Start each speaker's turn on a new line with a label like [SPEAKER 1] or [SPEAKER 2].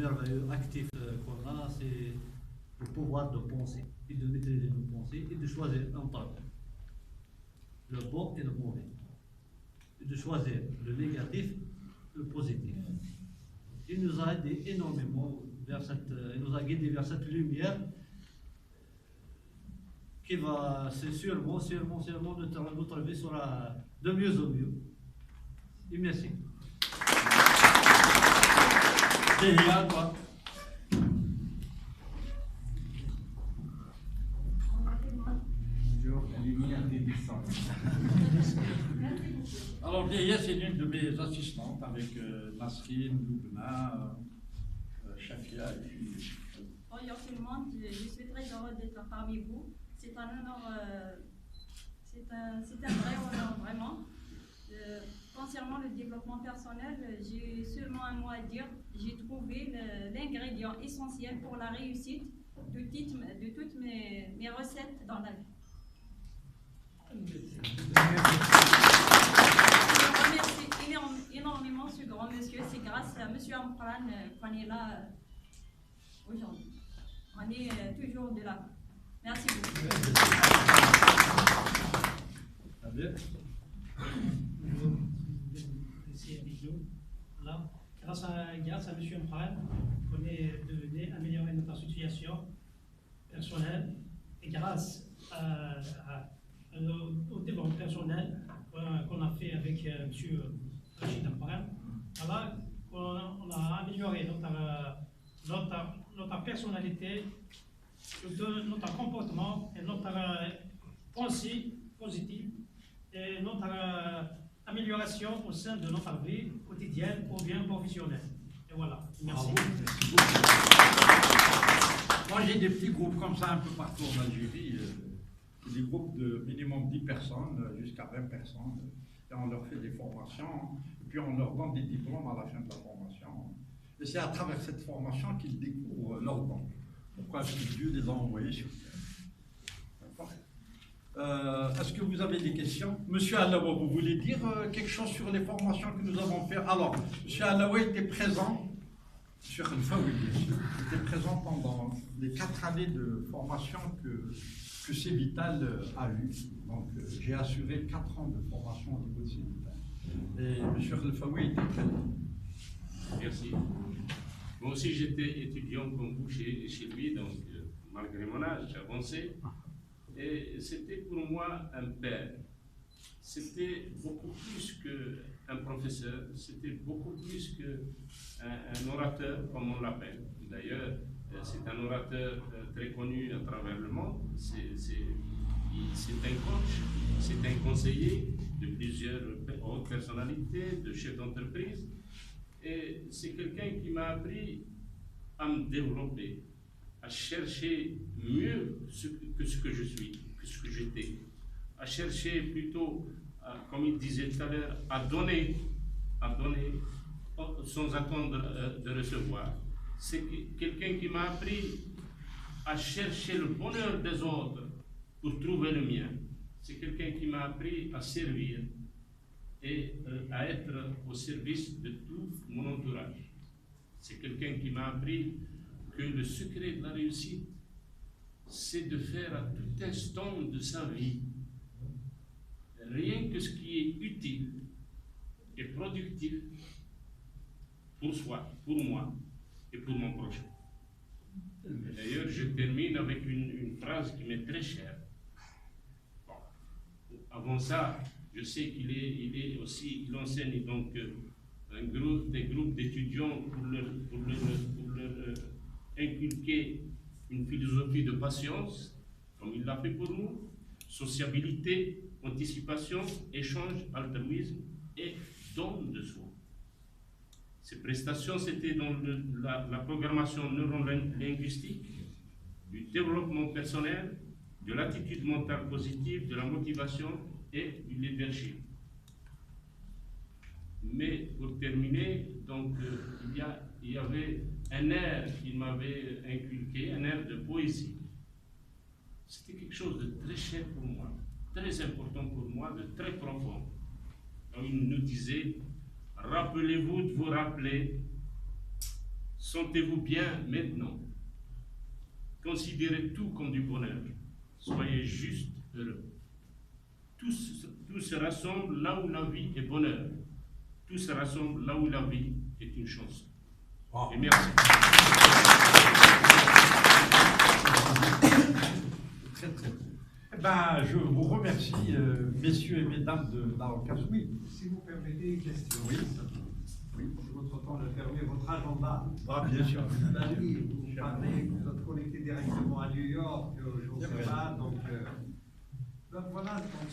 [SPEAKER 1] merveilleux actif qu'on a, c'est le pouvoir de penser, et de maîtriser nos pensées, et de choisir entre le bon et le mauvais, et de choisir le négatif, le positif. Il nous a aidé énormément il nous a guidé vers cette lumière qui va, c'est sûrement, notre vie sera de mieux en mieux. Et merci.
[SPEAKER 2] Déjà, toi.
[SPEAKER 3] Bonjour, la lumière des descentes.
[SPEAKER 2] Alors, Vieillet, c'est l'une de mes assistantes avec Nasrine, Loubna, Shafia et puis.
[SPEAKER 4] Bonjour tout le monde, je suis très heureuse d'être parmi vous. C'est un honneur, c'est un vrai honneur vraiment. Concernant le développement personnel, j'ai seulement un mot à dire. J'ai trouvé l'ingrédient essentiel pour la réussite de toutes mes recettes dans la vie. Je remercie énormément ce grand monsieur. C'est grâce à monsieur Ampran qu'on est là aujourd'hui. On est toujours de là. Merci beaucoup.
[SPEAKER 5] Alors, grâce à M. Ampran, on est devenu améliorer notre situation personnelle et grâce au développement personnel qu'on a fait avec M. Rachid Ampran, alors on a amélioré notre personnalité, notre comportement et notre pensée positive et notre amélioration au sein de notre vie quotidienne ou bien professionnelle. Et voilà, merci.
[SPEAKER 2] Moi, j'ai des petits groupes comme ça un peu partout en Algérie, des groupes de minimum 10 personnes jusqu'à 20 personnes. Et on leur fait des formations, et puis on leur donne des diplômes à la fin de la formation. Et c'est à travers cette formation qu'ils découvrent leur don. Pourquoi est-ce que Dieu les a envoyés sur Terre? Est-ce que vous avez des questions? Monsieur Alaoua, vous voulez dire quelque chose sur les formations que nous avons faites? Alors, Monsieur Alaoua était présent, Monsieur Khalfaoui, bien sûr, était présent pendant les 4 années de formation que Cévital a eu. Donc, j'ai assuré 4 ans de formation au niveau de Cévital. Et M. Khalfaoui était présent.
[SPEAKER 6] Merci. Moi aussi, j'étais étudiant comme vous chez lui, donc malgré mon âge avancé. Et c'était pour moi un père. C'était beaucoup plus qu'un professeur, c'était beaucoup plus qu'un orateur, comme on l'appelle. D'ailleurs, c'est un orateur très connu à travers le monde. C'est un coach, c'est un conseiller de plusieurs hautes personnalités, de chefs d'entreprise. Et c'est quelqu'un qui m'a appris à me développer, à chercher mieux que ce que je suis, que ce que j'étais, à chercher plutôt, comme il disait tout à l'heure, à donner sans attendre de recevoir. C'est quelqu'un qui m'a appris à chercher le bonheur des autres pour trouver le mien. C'est quelqu'un qui m'a appris à servir et à être au service de tout mon entourage. C'est quelqu'un qui m'a appris que le secret de la réussite, c'est de faire à tout instant de sa vie rien que ce qui est utile et productif pour soi, pour moi et pour mon prochain. D'ailleurs, je termine avec une phrase qui m'est très chère. Bon. Avant ça, je sais qu'il enseigne donc des groupes d'étudiants pour leur inculquer une philosophie de patience, comme il l'a fait pour nous, sociabilité, anticipation, échange, altruisme et don de soi. Ces prestations, c'était dans la programmation neurolinguistique, du développement personnel, de l'attitude mentale positive, de la motivation et du leadership. Mais pour terminer, donc, il y avait un air qu'il m'avait inculqué, un air de poésie. C'était quelque chose de très cher pour moi, très important pour moi, de très profond. Donc, il nous disait, rappelez-vous de vous rappeler Sentez-vous bien maintenant. Considérez tout comme du bonheur. Soyez juste heureux. Tout se rassemble là où la vie est bonheur. Tout se rassemble là où la vie est une chance. Et merci.
[SPEAKER 2] Très, très bien. Eh ben, je vous remercie, messieurs et mesdames de l'Arocas. Oui.
[SPEAKER 3] Si vous permettez une question.
[SPEAKER 2] Oui.
[SPEAKER 3] C'est votre temps de fermer votre agenda.
[SPEAKER 2] Ah, bien sûr.
[SPEAKER 3] Ben oui, vous parlez, vous êtes connecté directement à New York, je ne sais pas, donc voilà, donc,